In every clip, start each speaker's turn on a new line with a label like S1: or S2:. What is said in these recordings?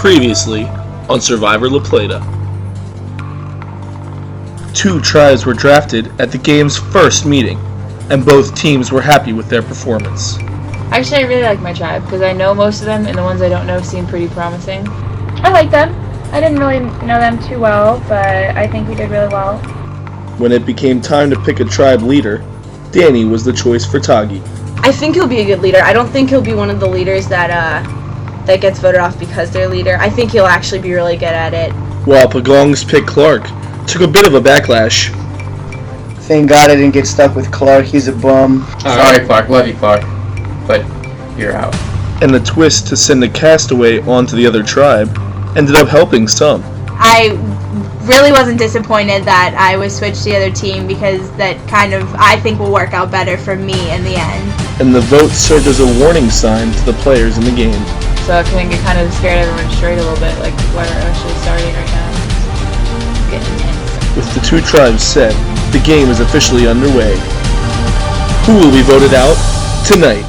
S1: Previously on Survivor La Plata. 2 tribes were drafted at the game's first meeting, and both teams were happy with their performance.
S2: Actually, I really like my tribe because I know most of them, and the ones I don't know seem pretty promising.
S3: I like them. I didn't really know them too well, but I think we did really well.
S1: When it became time to pick a tribe leader, Danny was the choice for Tagi.
S4: I think he'll be a good leader. I don't think he'll be one of the leaders that gets voted off because they're leader. I think he'll actually be really good at it.
S1: While Pagong's pick Clark took a bit of a backlash.
S5: Thank God I didn't get stuck with Clark. He's a bum.
S6: Sorry, Clark. Love you, Clark. But you're out.
S1: And the twist to send a castaway onto the other tribe ended up helping some.
S7: I really wasn't disappointed that I was switched to the other team because that kind of, I think, will work out better for me in the end.
S1: And the vote served as a warning sign to the players in the game.
S2: So I can get kind of scared everyone straight a little bit, like where we're actually starting right now. It's getting intense.
S1: With the 2 tribes set, the game is officially underway. Who will be voted out tonight?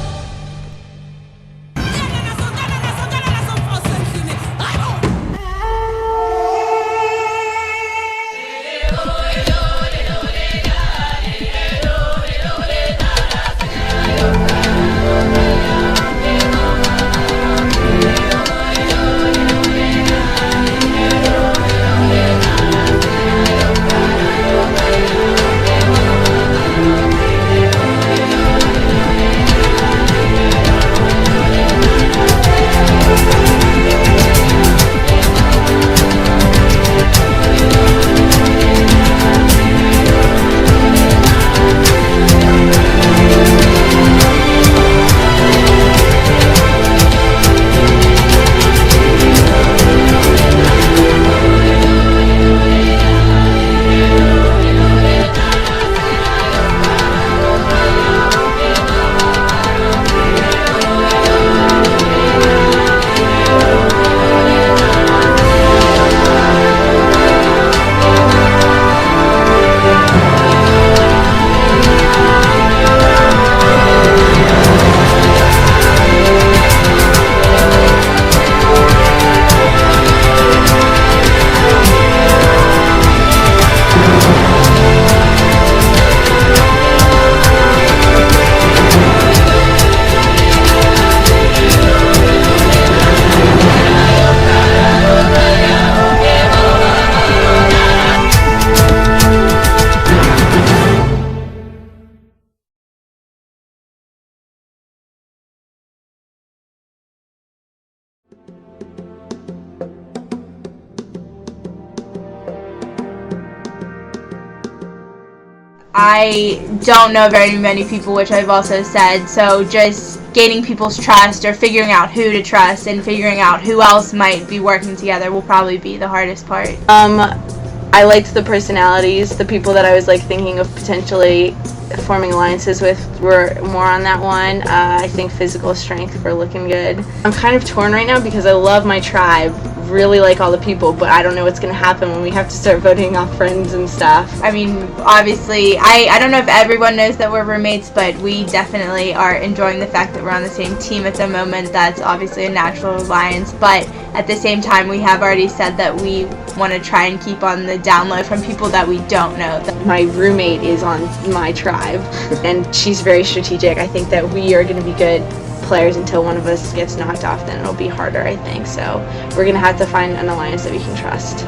S7: I don't know very many people, which I've also said, so just gaining people's trust or figuring out who to trust and figuring out who else might be working together will probably be the hardest part.
S4: I liked the personalities. The people that I was thinking of potentially forming alliances with were more on that one. I think physical strength, we're looking good. I'm kind of torn right now because I love my tribe, really like all the people, but I don't know what's going to happen when we have to start voting off friends and stuff.
S7: I mean, obviously, I don't know if everyone knows that we're roommates, but we definitely are enjoying the fact that we're on the same team at the moment. That's obviously a natural alliance, but at the same time, we have already said that we want to try and keep on the down low from people that we don't know.
S4: My roommate is on my tribe, and she's very strategic. I think that we are going to be good players until one of us gets knocked off. Then it'll be harder, I think. So we're going to have to find an alliance that we can trust.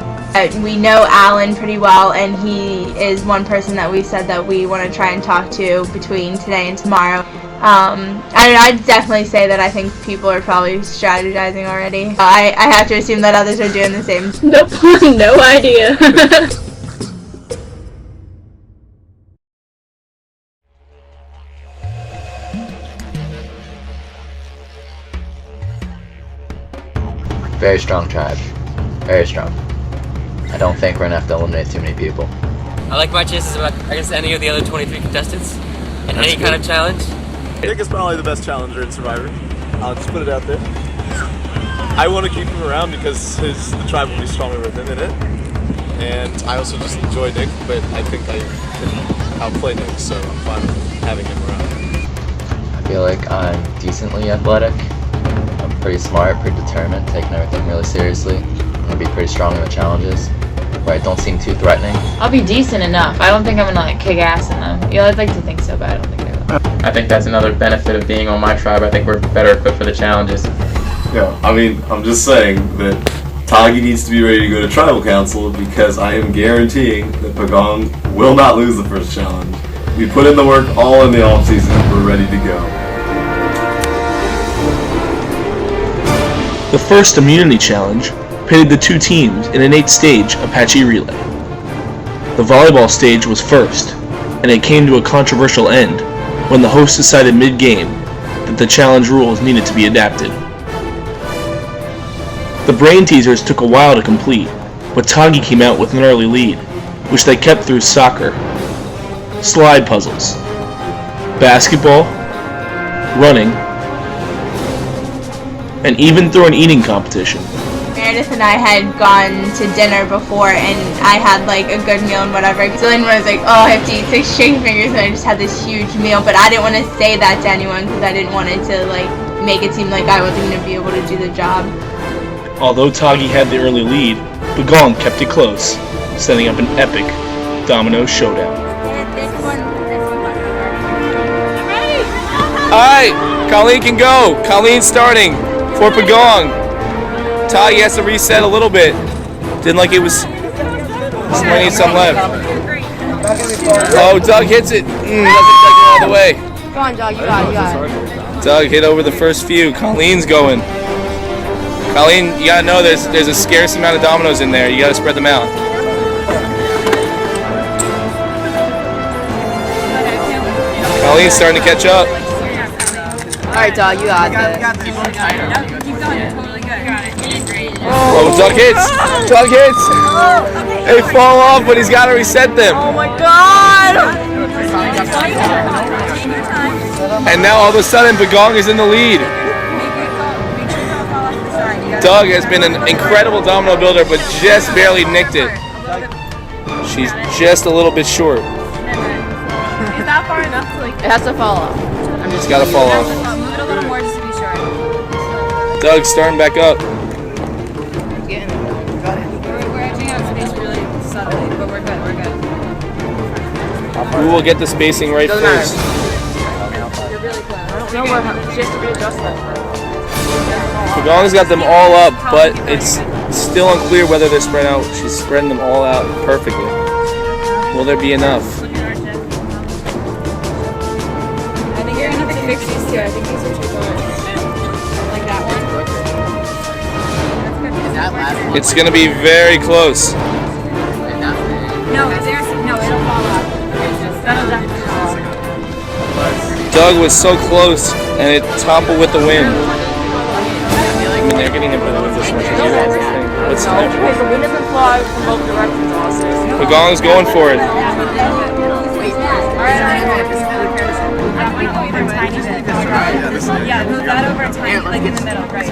S7: We know Alan pretty well, and he is one person that we said that we want to try and talk to between today and tomorrow. I'd definitely say that I think people are probably strategizing already. I have to assume that others are doing the same.
S4: Nope, no idea.
S6: Very strong tribe. Very strong. I don't think we're gonna have to eliminate too many people.
S8: I like my chances about, I guess, any of the other 23 contestants in any kind of challenge.
S9: Nick is probably the best challenger in Survivor. I'll just put it out there. I want to keep him around because the tribe will be stronger with him in it. And I also just enjoy Nick, but I think I can outplay Nick, so I'm fine with having him around.
S6: I feel like I'm decently athletic. I'm pretty smart, pretty determined, taking everything really seriously. I'm gonna be pretty strong in the challenges, right? Don't seem too threatening.
S2: I'll be decent enough. I don't think I'm gonna like kick ass in them. Yeah, I'd like to think so, but I don't think I will.
S10: I think that's another benefit of being on my tribe. I think we're better equipped for the challenges.
S9: Yeah, I mean, I'm just saying that Tagi needs to be ready to go to Tribal Council because I am guaranteeing that Pagong will not lose the first challenge. We put in the work all in the off season. We're ready to go.
S1: The first immunity challenge pitted the two teams in an 8-stage Apache relay. The volleyball stage was first, and it came to a controversial end when the host decided mid-game that the challenge rules needed to be adapted. The brain teasers took a while to complete, but Tagi came out with an early lead, which they kept through soccer, slide puzzles, basketball, running, and even through an eating competition.
S7: Meredith and I had gone to dinner before, and I had like a good meal and whatever. Dylan was like, "Oh, I have to eat 6 chicken fingers," and I just had this huge meal. But I didn't want to say that to anyone because I didn't want it to like make it seem like I wasn't going to be able to do the job.
S1: Although Tagi had the early lead, Bagong kept it close, setting up an epic domino showdown.
S11: Alright, Colleen can go. Colleen's starting for Pagong. Tagi has to reset a little bit. Didn't like it was. Might need some left. Oh, Doug hits it. Doesn't take it all the way.
S7: Come on, Doug, you got it.
S11: Doug hit over the first few. Colleen's going. Colleen, you gotta know there's a scarce amount of dominoes in there. You gotta spread them out. Colleen's starting to catch up.
S7: Alright, Doug, you got this.
S11: Oh, Doug hits! Doug hits! They fall off, but he's got to reset them.
S7: Oh my god!
S11: And now all of a sudden, Bagong is in the lead. Doug has been an incredible domino builder, but just barely nicked it. She's just a little bit short.
S2: Is that far enough to like? It has to fall off.
S11: It's got to fall off.
S2: Move it a little more just to be sure.
S11: Doug's starting back up.
S2: We're edging out space really subtly, but we're good. We're good.
S11: We will get the spacing right first.
S2: You're really close. I don't know where she has to readjust that.
S11: Pagong's got them all up, but it's still unclear whether they're spread out. She's spreading them all out perfectly. Will there be enough?
S2: I think you're gonna have to fix these two. I think these are too large. Like that one.
S11: It's going to be very close.
S2: No, it'll fall off. That'll definitely fall off.
S11: Doug was so close, and it toppled with the wind. I mean, they're getting hit with this one. What's next?
S2: Okay, the wind doesn't fly from both directions also.
S11: Pagong's going for it.
S2: Yeah, move that over a tiny, like in the middle, right?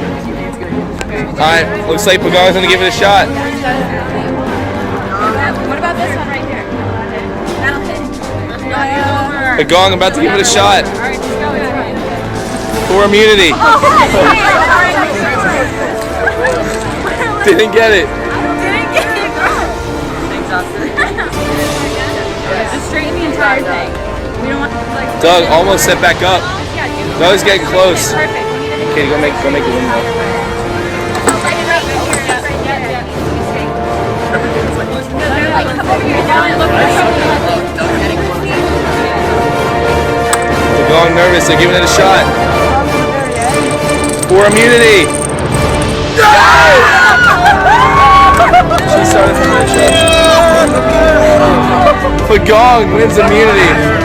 S11: Alright, looks like Pagong's going to give it a shot.
S2: What about this one right here? That'll hit.
S11: Pagong about to give it a shot.
S2: Alright, just go, it's fine.
S11: For immunity. Didn't get it.
S2: Just straighten the entire thing. We don't want to like.
S11: Doug almost set back up. Doug's getting close.
S2: Perfect.
S11: Okay, go make the window. They're going nervous. They're giving it a shot. For immunity. She started from my chest. Pagong wins immunity.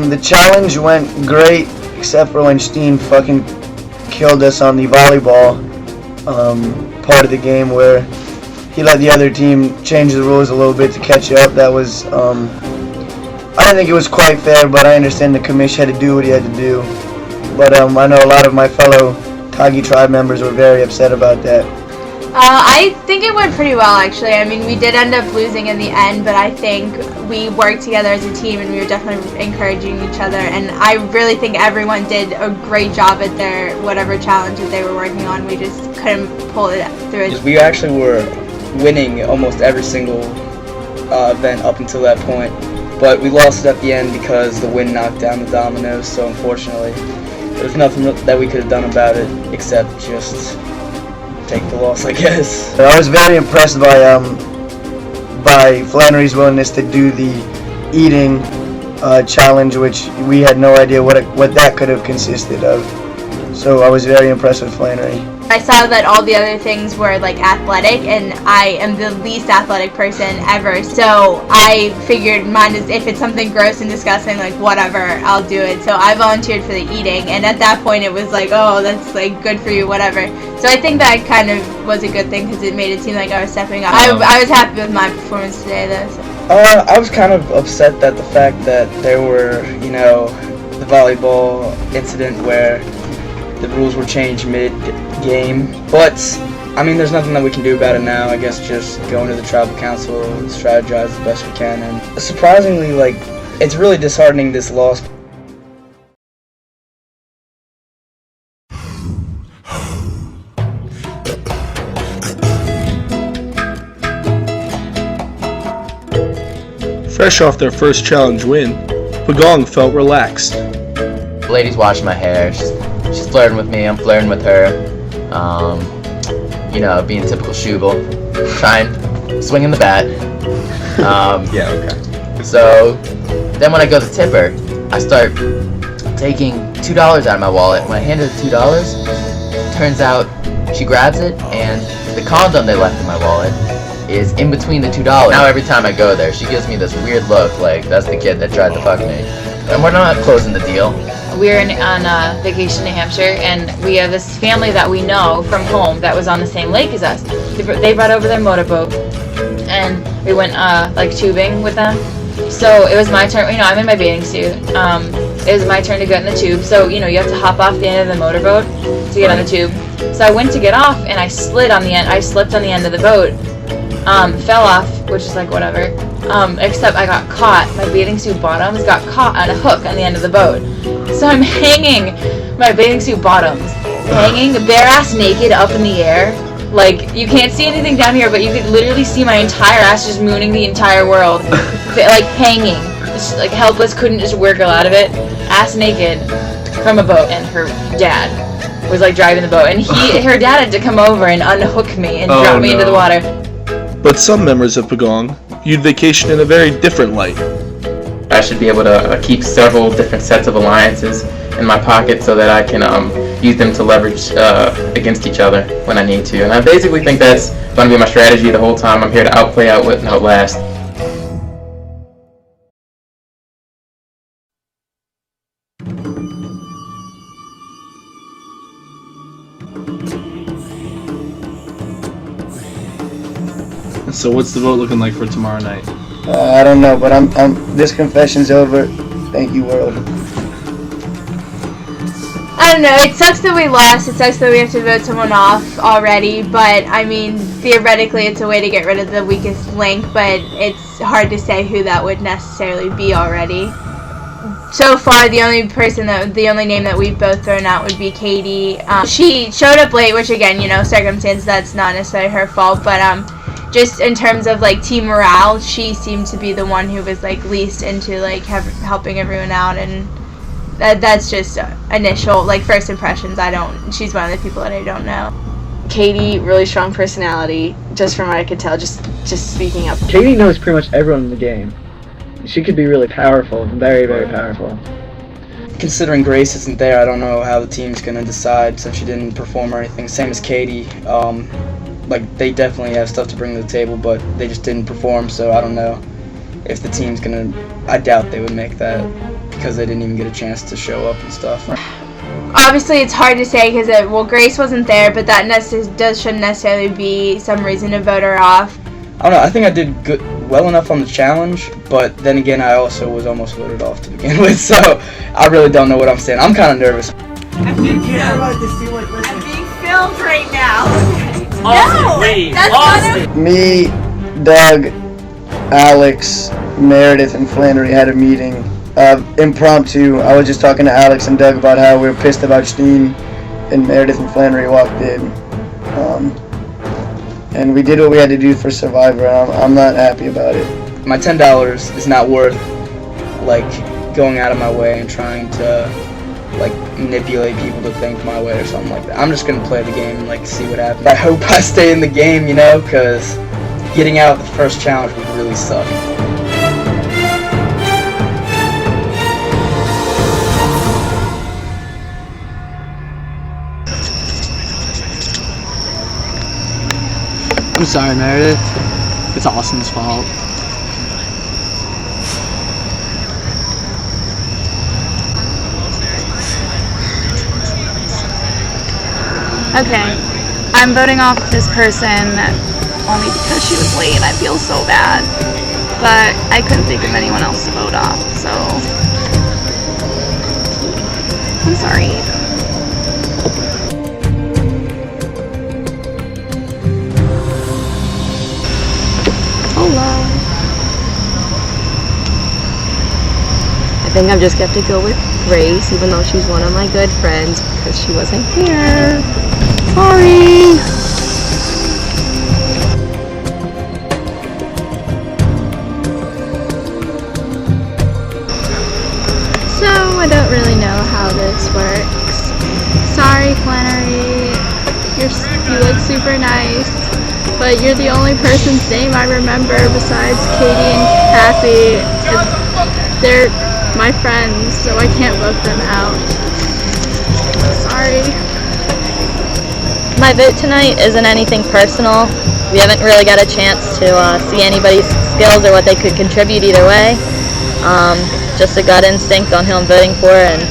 S5: The challenge went great, except for when Steam fucking killed us on the volleyball part of the game, where he let the other team change the rules a little bit to catch up. That was, I didn't think it was quite fair, but I understand the commission had to do what he had to do. But I know a lot of my fellow Tagi tribe members were very upset about that.
S7: I think it went pretty well, actually. I mean, we did end up losing in the end, but I think we worked together as a team, and we were definitely encouraging each other. And I really think everyone did a great job at their whatever challenge that they were working on. We just couldn't pull it through.
S12: We actually were winning almost every single event up until that point, but we lost it at the end because the wind knocked down the dominoes. So unfortunately, there's nothing that we could have done about it except just take the loss, I guess.
S5: I was very impressed by Flannery's willingness to do the eating challenge, which we had no idea what that could have consisted of. So I was very impressed with Flannery.
S7: I saw that all the other things were like athletic, and I am the least athletic person ever, so I figured mine is, if it's something gross and disgusting, like whatever, I'll do it. So I volunteered for the eating, and at that point it was like, oh, that's like good for you, whatever. So I think that kind of was a good thing because it made it seem like I was stepping up. I was happy with my performance today, though. So.
S12: I was kind of upset that the fact that there were, the volleyball incident where the rules were changed mid-game, but I mean, there's nothing that we can do about it now. I guess just going to the tribal council and strategize the best we can. And surprisingly, it's really disheartening, this loss.
S1: Fresh off their first challenge win, Pagong felt relaxed.
S6: The lady's washing my hair. She's flirting with me. I'm flirting with her. Being typical Shubal, swinging the bat.
S10: Yeah, okay.
S6: So then when I go to tip her, I start taking $2 out of my wallet. When I hand her the $2, turns out she grabs it, and the condom they left in my wallet is in between the $2. Now every time I go there, she gives me this weird look like that's the kid that tried to fuck me. And we're not closing the deal.
S2: We were on vacation in New Hampshire, and we have this family that we know from home that was on the same lake as us. They brought over their motorboat, and we went tubing with them. So it was my turn. I'm in my bathing suit. It was my turn to get in the tube. So you have to hop off the end of the motorboat to get on the tube. So I went to get off, and I slid on the end. I slipped on the end of the boat. Fell off, which is like whatever. Except I got caught. My bathing suit bottoms got caught on a hook on the end of the boat. So I'm hanging, my bathing suit bottoms, hanging bare ass naked up in the air. Like, you can't see anything down here, but you could literally see my entire ass just mooning the entire world. Like, hanging. Just, like, helpless, couldn't just wiggle out of it. Ass naked from a boat. And her dad was, like, driving the boat. And her dad had to come over and unhook me and drop me into the water.
S1: But some members of Pagong viewed vacation in a very different light.
S10: I should be able to keep several different sets of alliances in my pocket so that I can use them to leverage against each other when I need to. And I basically think that's going to be my strategy the whole time. I'm here to outplay, outwit, and outlast.
S1: So what's the vote looking like for tomorrow night?
S5: I don't know, but this confession's over. Thank you, world.
S7: I don't know, it sucks that we lost, it sucks that we have to vote someone off already, but I mean, theoretically it's a way to get rid of the weakest link, but it's hard to say who that would necessarily be already. So far, the only name that we've both thrown out would be Katie. She showed up late, which again, circumstance, that's not necessarily her fault, but just in terms of like team morale, she seemed to be the one who was like least into like helping everyone out, and that's just initial first impressions. She's one of the people that I don't know.
S4: Katie, really strong personality, just from what I could tell, just speaking up.
S5: Katie knows pretty much everyone in the game. She could be really powerful, very, very powerful.
S12: Considering Grace isn't there, I don't know how the team's gonna decide since she didn't perform or anything. Same as Katie. They definitely have stuff to bring to the table, but they just didn't perform, so I don't know if the team's gonna... I doubt they would make that, because they didn't even get a chance to show up and stuff.
S7: obviously it's hard to say because Grace wasn't there, but that shouldn't necessarily be some reason to vote her off.
S12: I don't know. I think I did well enough on the challenge, but then again, I also was almost voted off to begin with, so I really don't know what I'm saying. I'm kind of nervous.
S7: I'm being filmed right now.
S8: Austin,
S7: That's
S5: Me, Doug, Alex, Meredith, and Flannery had a meeting. Impromptu. I was just talking to Alex and Doug about how we were pissed about Steen, and Meredith and Flannery walked in. And we did what we had to do for Survivor, and I'm not happy about it.
S12: My $10 is not worth, like, going out of my way and trying to, like, manipulate people to think my way or something like that. I'm just gonna play the game and, like, see what happens. I hope I stay in the game, you know, because getting out of the first challenge would really suck.
S13: I'm sorry, Meredith. It's Austin's fault.
S3: Okay, I'm voting off this person only because she was late and I feel so bad. But I couldn't think of anyone else to vote off, so I'm sorry.
S14: I think I'm just gonna have to go with Grace, even though she's one of my good friends, because she wasn't here. Sorry!
S3: So, I don't really know how this works. Sorry, Flannery. You look super nice, but you're the only person's name I remember besides Katie and Kathy. They're my friends, so I can't vote them out. Sorry.
S14: My vote tonight isn't anything personal. We haven't really got a chance to see anybody's skills or what they could contribute either way. Just a gut instinct on who I'm voting for, and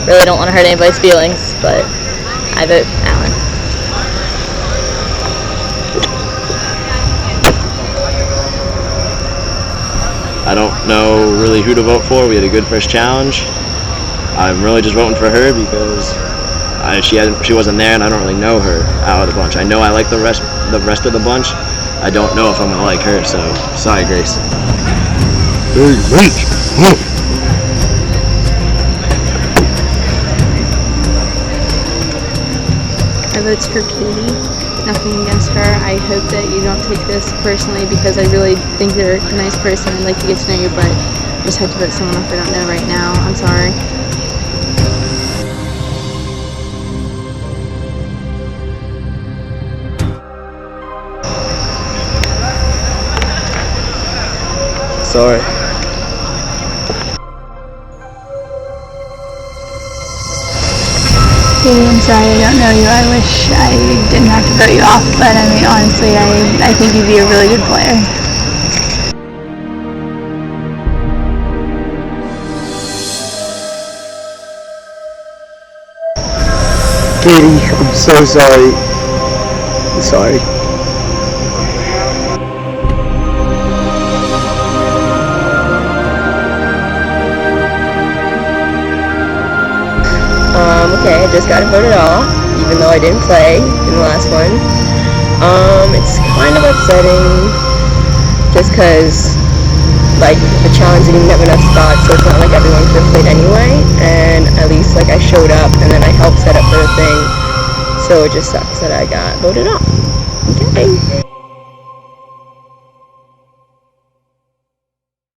S14: really don't want to hurt anybody's feelings, but I vote Alan.
S15: I don't know really who to vote for. We had a good first challenge. I'm really just voting for her because she wasn't there and I don't really know her out of the bunch. I know I like the rest of the bunch. I don't know if I'm gonna like her, so sorry, Grace. Hey, Rich.
S3: I vote for Katie. Nothing against her. I hope that you don't take this personally because I really think you're a nice person. I'd like to get to know you, but I just have to vote someone else I don't know right now. I'm sorry.
S5: Sorry.
S3: Katie, I'm sorry I don't know you. I wish I didn't have to vote you off, but I mean, honestly, I think you'd be a really good player.
S5: Katie, I'm so sorry. I'm sorry.
S14: Okay, I just got voted off, even though I didn't play in the last one. It's kind of upsetting, just because, like, the challenge didn't even have enough spots, so it's not like everyone could have played anyway, and at least, like, I showed up, and then I helped set up for the thing, so it just sucks that I got voted off. Okay.